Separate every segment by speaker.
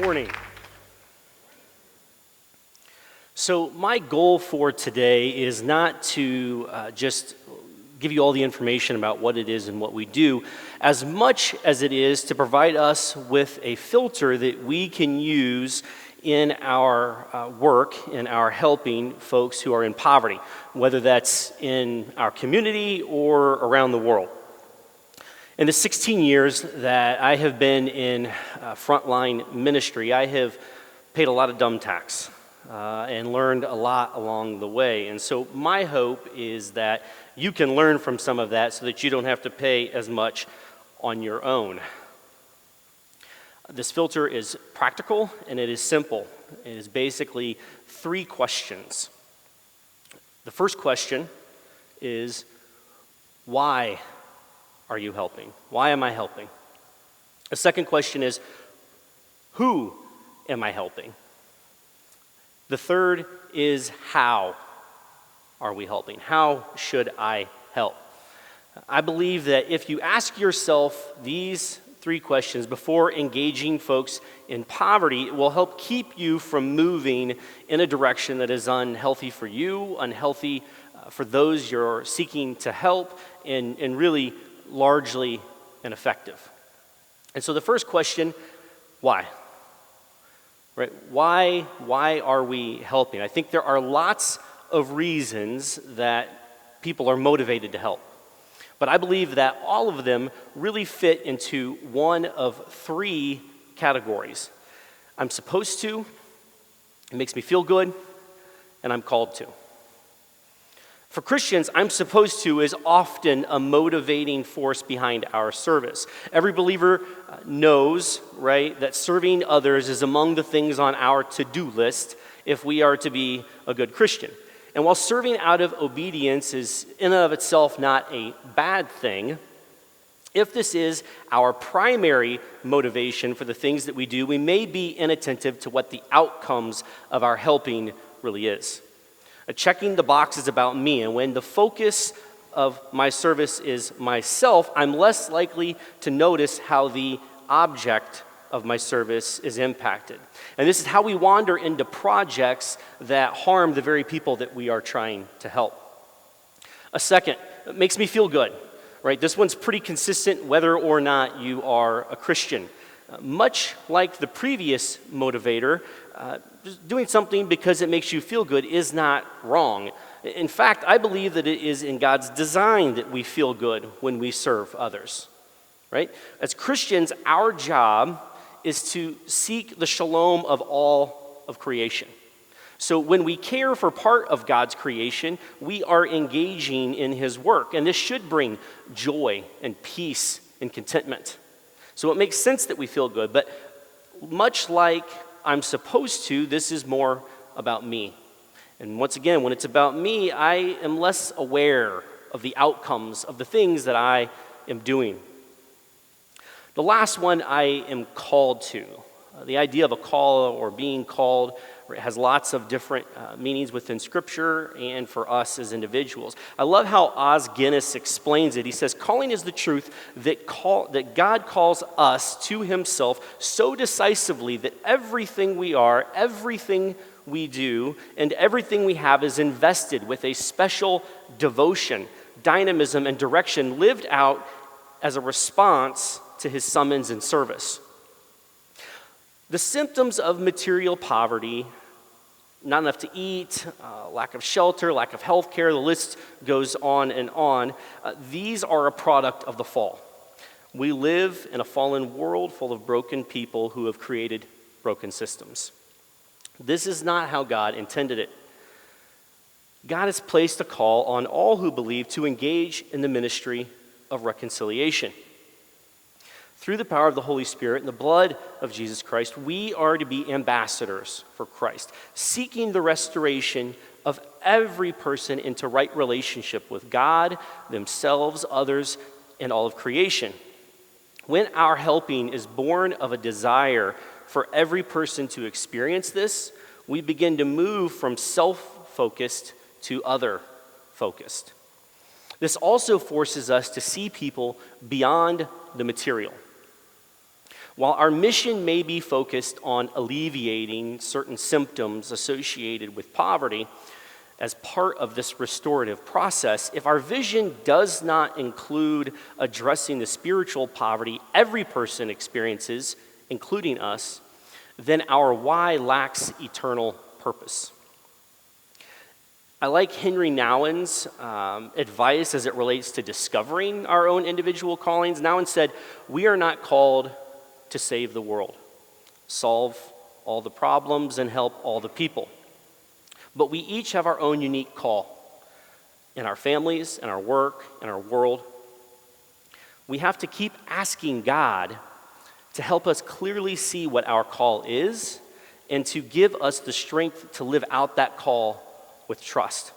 Speaker 1: morning. So my goal for today is not to just give you all the information about what it is and what we do, as much as it is to provide us with a filter that we can use in our work, in our helping folks who are in poverty, whether that's in our community or around the world. In the 16 years that I have been in frontline ministry, I have paid a lot of dumb tax and learned a lot along the way. And so my hope is that you can learn from some of that so that you don't have to pay as much on your own. This filter is practical and it is simple. It is basically 3 questions. The first question is, why are you helping? Why am I helping? The second question is, who am I helping? The third is, how are we helping? How should I help? I believe that if you ask yourself these 3 questions before engaging folks in poverty, it will help keep you from moving in a direction that is unhealthy for you, unhealthy for those you're seeking to help, and really largely ineffective. And so the first question, why? Right? Why are we helping? I think there are lots of reasons that people are motivated to help. But I believe that all of them really fit into one of 3 categories. I'm supposed to, it makes me feel good, and I'm called to. For Christians, I'm supposed to is often a motivating force behind our service. Every believer knows, right, that serving others is among the things on our to-do list if we are to be a good Christian. And while serving out of obedience is in and of itself not a bad thing, if this is our primary motivation for the things that we do, we may be inattentive to what the outcomes of our helping really is. Checking the box is about me, and when the focus of my service is myself, I'm less likely to notice how the object of my service is impacted. And this is how we wander into projects that harm the very people that we are trying to help. A second, it makes me feel good, right? This one's pretty consistent whether or not you are a Christian. Much like the previous motivator, just doing something because it makes you feel good is not wrong. In fact, I believe that it is in God's design that we feel good when we serve others, right? As Christians, our job is to seek the shalom of all of creation. So when we care for part of God's creation, we are engaging in His work, and this should bring joy and peace and contentment. So it makes sense that we feel good, but much like I'm supposed to, this is more about me. And once again, when it's about me, I am less aware of the outcomes of the things that I am doing. The last one, I am called to. The idea of a call or being called has lots of different meanings within Scripture and for us as individuals. I love how Os Guinness explains it. He says, calling is the truth that God calls us to Himself so decisively that everything we are, everything we do, and everything we have is invested with a special devotion, dynamism, and direction lived out as a response to His summons and service. The symptoms of material poverty, not enough to eat, lack of shelter, lack of health care, the list goes on and on. These are a product of the fall. We live in a fallen world full of broken people who have created broken systems. This is not how God intended it. God has placed a call on all who believe to engage in the ministry of reconciliation. Through the power of the Holy Spirit and the blood of Jesus Christ, we are to be ambassadors for Christ, seeking the restoration of every person into right relationship with God, themselves, others, and all of creation. When our helping is born of a desire for every person to experience this, we begin to move from self-focused to other-focused. This also forces us to see people beyond the material. While our mission may be focused on alleviating certain symptoms associated with poverty, as part of this restorative process, if our vision does not include addressing the spiritual poverty every person experiences, including us, then our why lacks eternal purpose. I like Henry Nouwen's advice as it relates to discovering our own individual callings. Nouwen said, "We are not called to save the world, solve all the problems, and help all the people. But we each have our own unique call in our families, in our work, in our world. We have to keep asking God to help us clearly see what our call is and to give us the strength to live out that call with trust.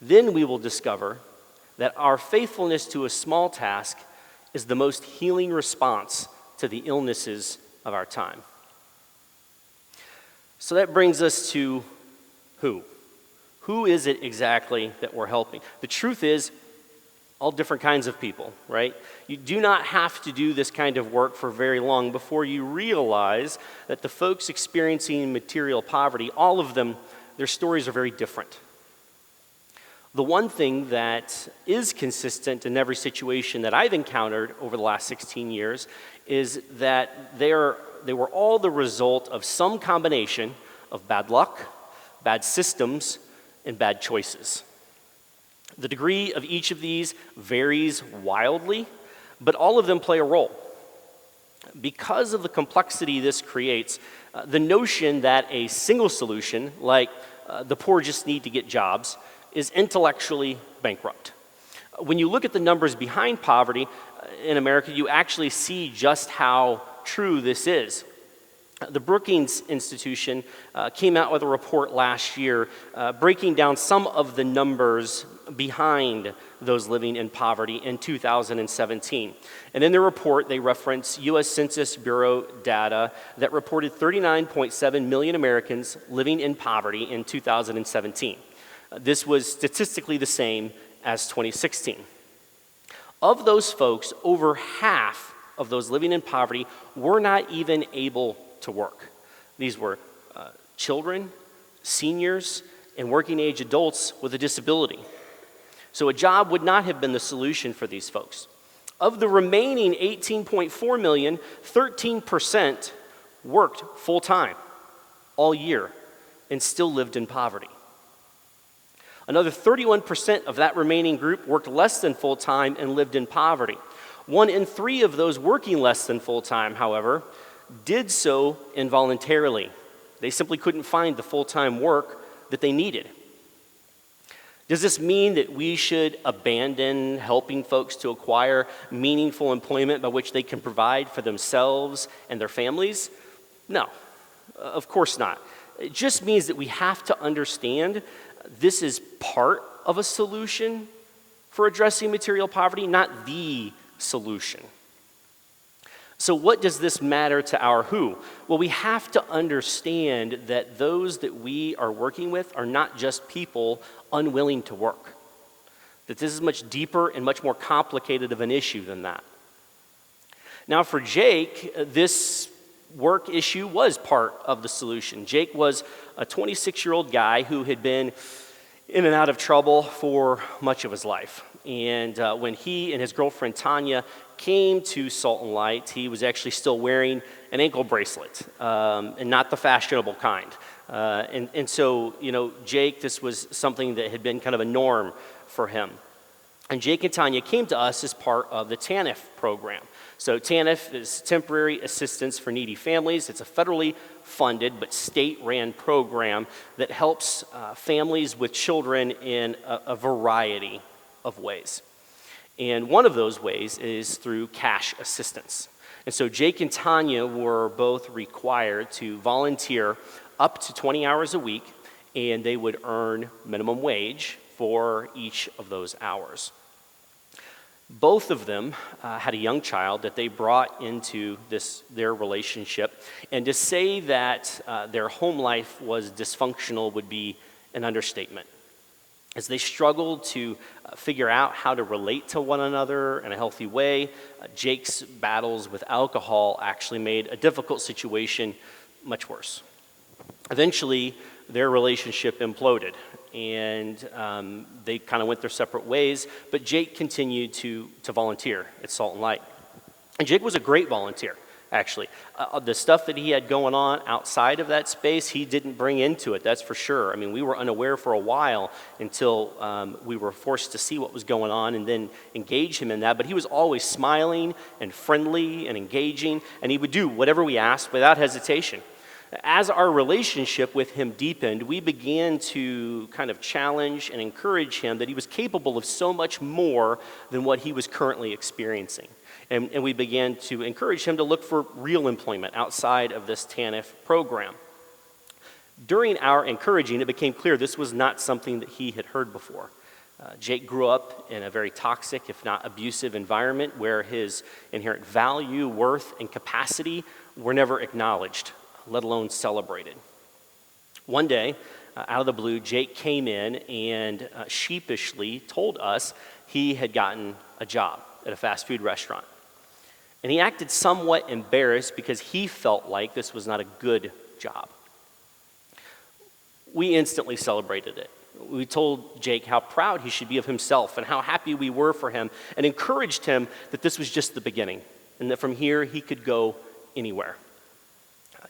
Speaker 1: Then we will discover that our faithfulness to a small task is the most healing response to the illnesses of our time." So that brings us to who? Who is it exactly that we're helping? The truth is, all different kinds of people, right? You do not have to do this kind of work for very long before you realize that the folks experiencing material poverty, all of them, their stories are very different. The one thing that is consistent in every situation that I've encountered over the last 16 years is that they were all the result of some combination of bad luck, bad systems, and bad choices. The degree of each of these varies wildly, but all of them play a role. Because of the complexity this creates, the notion that a single solution, like the poor just need to get jobs, is intellectually bankrupt. When you look at the numbers behind poverty in America, you actually see just how true this is. The Brookings Institution came out with a report last year breaking down some of the numbers behind those living in poverty in 2017. And in the report, they reference U.S. Census Bureau data that reported 39.7 million Americans living in poverty in 2017. This was statistically the same as 2016. Of those folks, over half of those living in poverty were not even able to work. These were children, seniors, and working age adults with a disability. So a job would not have been the solution for these folks. Of the remaining 18.4 million, 13% worked full-time all year and still lived in poverty. Another 31% of that remaining group worked less than full-time and lived in poverty. 1 in 3 of those working less than full-time, however, did so involuntarily. They simply couldn't find the full-time work that they needed. Does this mean that we should abandon helping folks to acquire meaningful employment by which they can provide for themselves and their families? No, of course not. It just means that we have to understand this is part of a solution for addressing material poverty, not the solution. So what does this matter to our who? Well, we have to understand that those that we are working with are not just people unwilling to work. That this is much deeper and much more complicated of an issue than that. Now for Jake, this work issue was part of the solution. Jake was a 26-year-old guy who had been in and out of trouble for much of his life. And when he and his girlfriend Tanya came to Salt and Light, he was actually still wearing an ankle bracelet, and not the fashionable kind. And so, Jake, this was something that had been kind of a norm for him. And Jake and Tanya came to us as part of the TANF program. So TANF is Temporary Assistance for Needy Families. It's a federally funded but state-ran program that helps families with children in a variety of ways. And one of those ways is through cash assistance. And so Jake and Tanya were both required to volunteer up to 20 hours a week, and they would earn minimum wage for each of those hours. Both of them had a young child that they brought into their relationship, and to say that their home life was dysfunctional would be an understatement. As they struggled to figure out how to relate to one another in a healthy way, Jake's battles with alcohol actually made a difficult situation much worse. Eventually, their relationship imploded, and they kind of went their separate ways, but Jake continued to volunteer at Salt and Light. And Jake was a great volunteer, actually. The stuff that he had going on outside of that space, he didn't bring into it, that's for sure. I mean, we were unaware for a while until we were forced to see what was going on and then engage him in that. But he was always smiling and friendly and engaging, and he would do whatever we asked without hesitation. As our relationship with him deepened, we began to kind of challenge and encourage him that he was capable of so much more than what he was currently experiencing. And we began to encourage him to look for real employment outside of this TANF program. During our encouraging, it became clear this was not something that he had heard before. Jake grew up in a very toxic, if not abusive environment where his inherent value, worth, and capacity were never acknowledged, let alone celebrated. One day, out of the blue, Jake came in and sheepishly told us he had gotten a job at a fast food restaurant. And he acted somewhat embarrassed because he felt like this was not a good job. We instantly celebrated it. We told Jake how proud he should be of himself and how happy we were for him, and encouraged him that this was just the beginning and that from here he could go anywhere.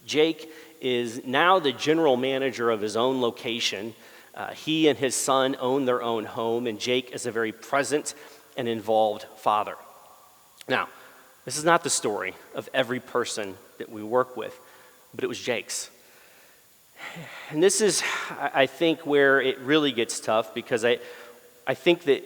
Speaker 1: Jake is now the general manager of his own location. He and his son own their own home, and Jake is a very present and involved father. Now, this is not the story of every person that we work with, but it was Jake's. And this is, I think, where it really gets tough, because I think that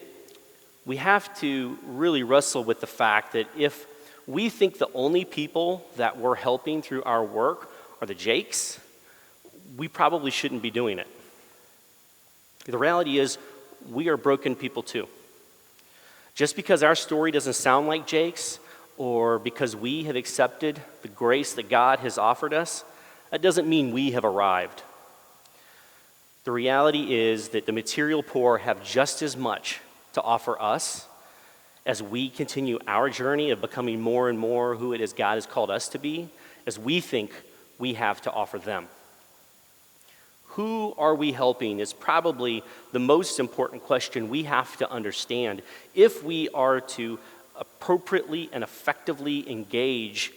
Speaker 1: we have to really wrestle with the fact that if we think the only people that we're helping through our work are the Jakes, we probably shouldn't be doing it. The reality is, we are broken people too. Just because our story doesn't sound like Jake's, or because we have accepted the grace that God has offered us, that doesn't mean we have arrived. The reality is that the material poor have just as much to offer us as we continue our journey of becoming more and more who it is God has called us to be, as we think we have to offer them. Who are we helping is probably the most important question we have to understand if we are to appropriately and effectively engage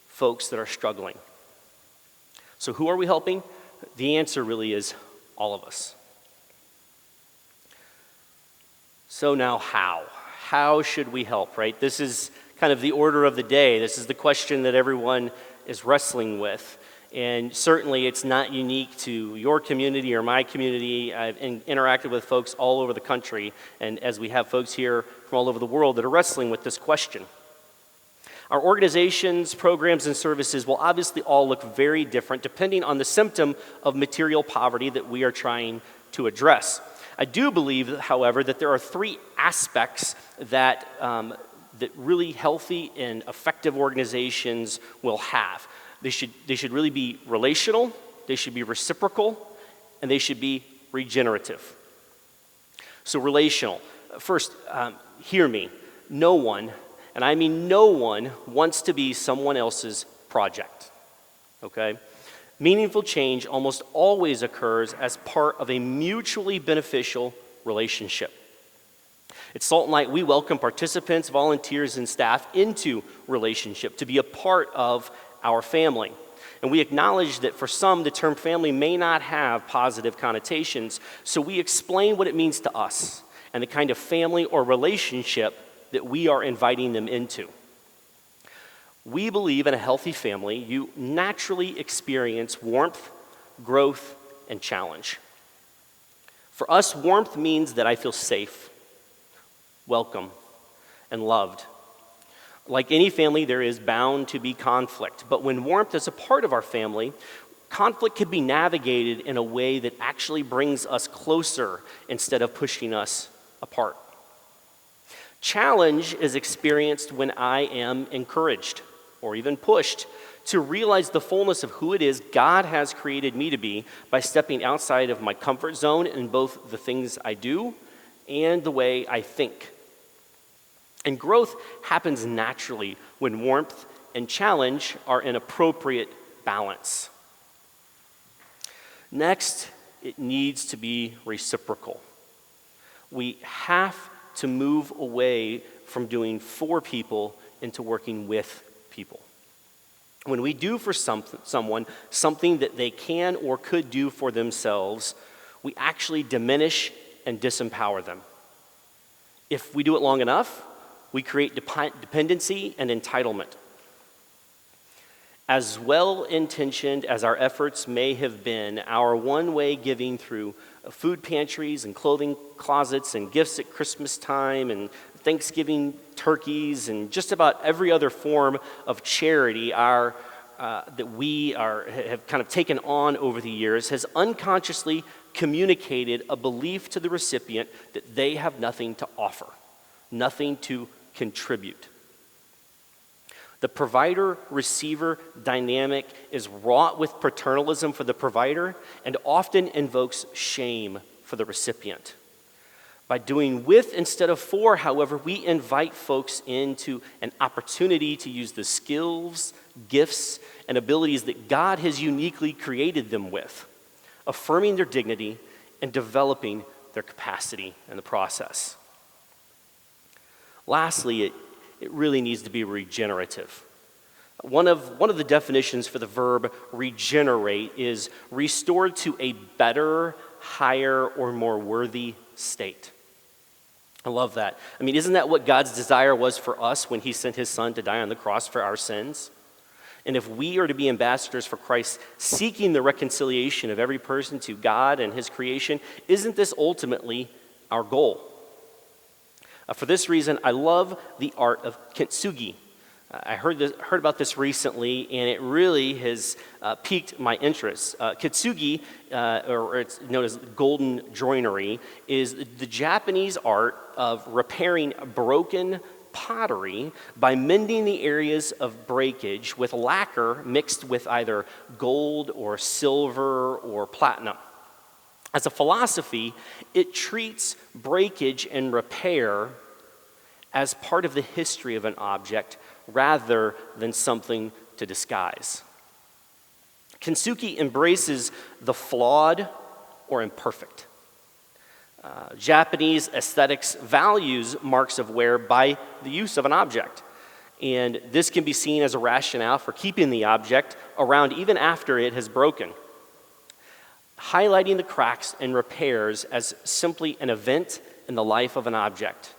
Speaker 1: folks that are struggling. So who are we helping? The answer really is all of us. So now how? How should we help, right? This is kind of the order of the day. This is the question that everyone is wrestling with. And certainly it's not unique to your community or my community. I've interacted with folks all over the country, and as we have folks here from all over the world that are wrestling with this question. Our organizations, programs, and services will obviously all look very different depending on the symptom of material poverty that we are trying to address. I do believe, however, that there are three aspects that really healthy and effective organizations will have. They should really be relational, they should be reciprocal, and they should be regenerative. So relational. First, hear me. No one, and I mean no one, wants to be someone else's project. Okay? Meaningful change almost always occurs as part of a mutually beneficial relationship. At Salt and Light, we welcome participants, volunteers, and staff into relationship to be a part of our family. And we acknowledge that for some, the term family may not have positive connotations, so we explain what it means to us and the kind of family or relationship that we are inviting them into. We believe in a healthy family, you naturally experience warmth, growth, and challenge. For us, warmth means that I feel safe, welcome, and loved. Like any family, there is bound to be conflict, but when warmth is a part of our family, conflict can be navigated in a way that actually brings us closer instead of pushing us apart. Challenge is experienced when I am encouraged or even pushed to realize the fullness of who it is God has created me to be by stepping outside of my comfort zone in both the things I do and the way I think. And growth happens naturally when warmth and challenge are in appropriate balance. Next, it needs to be reciprocal. We have to move away from doing for people into working with people. When we do for someone something that they can or could do for themselves, we actually diminish and disempower them. If we do it long enough, we create dependency and entitlement. As well-intentioned as our efforts may have been, our one-way giving through food pantries and clothing closets and gifts at Christmas time and Thanksgiving turkeys and just about every other form of charity that we have kind of taken on over the years has unconsciously communicated a belief to the recipient that they have nothing to offer, nothing to contribute. The provider-receiver dynamic is wrought with paternalism for the provider and often invokes shame for the recipient. By doing with instead of for, however, we invite folks into an opportunity to use the skills, gifts, and abilities that God has uniquely created them with, affirming their dignity and developing their capacity in the process. Lastly, it really needs to be regenerative. One of the definitions for the verb regenerate is restored to a better, higher, or more worthy state. I love that. I mean, isn't that what God's desire was for us when he sent his son to die on the cross for our sins? And if we are to be ambassadors for Christ, seeking the reconciliation of every person to God and his creation, isn't this ultimately our goal? For this reason, I love the art of kintsugi. I heard about this recently, and it really has piqued my interest. Kintsugi, or it's known as golden joinery, is the Japanese art of repairing broken pottery by mending the areas of breakage with lacquer mixed with either gold or silver or platinum. As a philosophy, it treats breakage and repair as part of the history of an object rather than something to disguise. Kintsugi embraces the flawed or imperfect. Japanese aesthetics values marks of wear by the use of an object, and this can be seen as a rationale for keeping the object around even after it has broken. Highlighting the cracks and repairs as simply an event in the life of an object,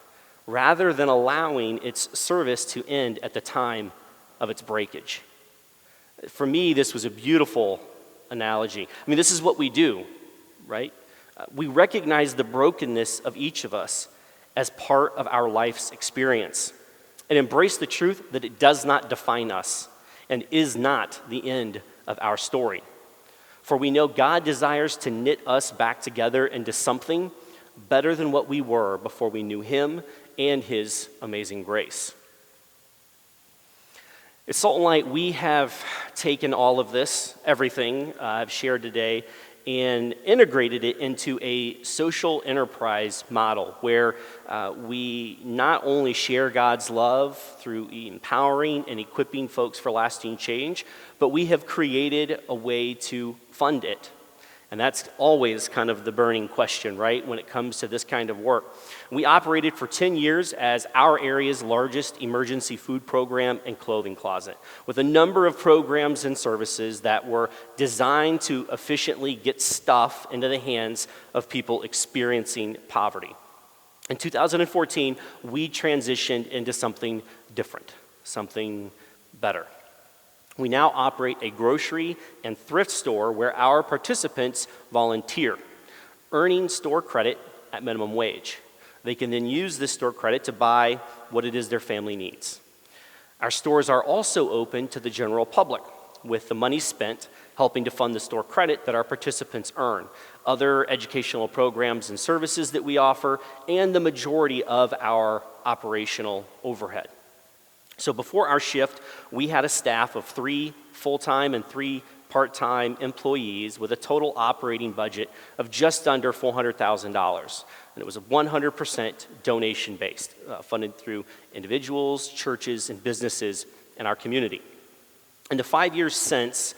Speaker 1: rather than allowing its service to end at the time of its breakage. For me, this was a beautiful analogy. I mean, this is what we do, right? We recognize the brokenness of each of us as part of our life's experience and embrace the truth that it does not define us and is not the end of our story. For we know God desires to knit us back together into something better than what we were before we knew him and his amazing grace. At Salt and Light, we have taken all of this, everything I've shared today, and integrated it into a social enterprise model where we not only share God's love through empowering and equipping folks for lasting change, but we have created a way to fund it. And that's always kind of the burning question, right, when it comes to this kind of work. We operated for 10 years as our area's largest emergency food program and clothing closet, with a number of programs and services that were designed to efficiently get stuff into the hands of people experiencing poverty. In 2014, we transitioned into something different, something better. We now operate a grocery and thrift store where our participants volunteer, earning store credit at minimum wage. They can then use this store credit to buy what it is their family needs. Our stores are also open to the general public, with the money spent helping to fund the store credit that our participants earn, other educational programs and services that we offer, and the majority of our operational overhead. So before our shift, we had a staff of 3 full-time and 3 part-time employees with a total operating budget of just under $400,000. And it was a 100% donation-based, funded through individuals, churches, and businesses in our community. In the 5 years since,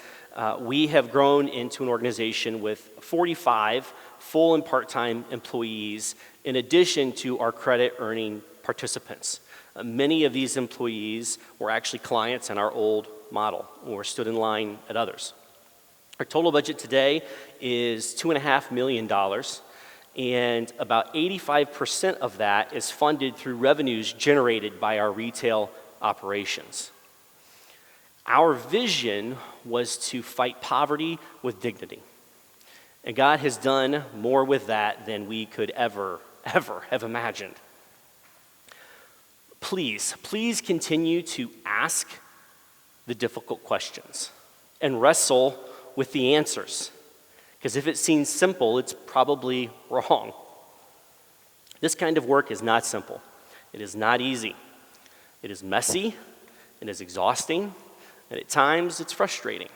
Speaker 1: we have grown into an organization with 45 full and part-time employees in addition to our credit-earning participants. Many of these employees were actually clients in our old model or stood in line at others. Our total budget today is $2.5 million, and about 85% of that is funded through revenues generated by our retail operations. Our vision was to fight poverty with dignity, and God has done more with that than we could ever have imagined. Please continue to ask the difficult questions and wrestle with the answers. Because if it seems simple, it's probably wrong. This kind of work is not simple. It is not easy. It is messy, it is exhausting, and at times it's frustrating.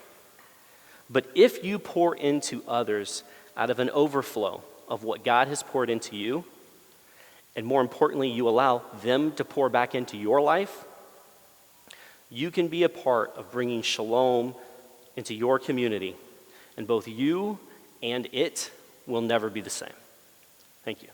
Speaker 1: But if you pour into others out of an overflow of what God has poured into you, and more importantly, you allow them to pour back into your life, you can be a part of bringing shalom into your community, and both you and it will never be the same. Thank you.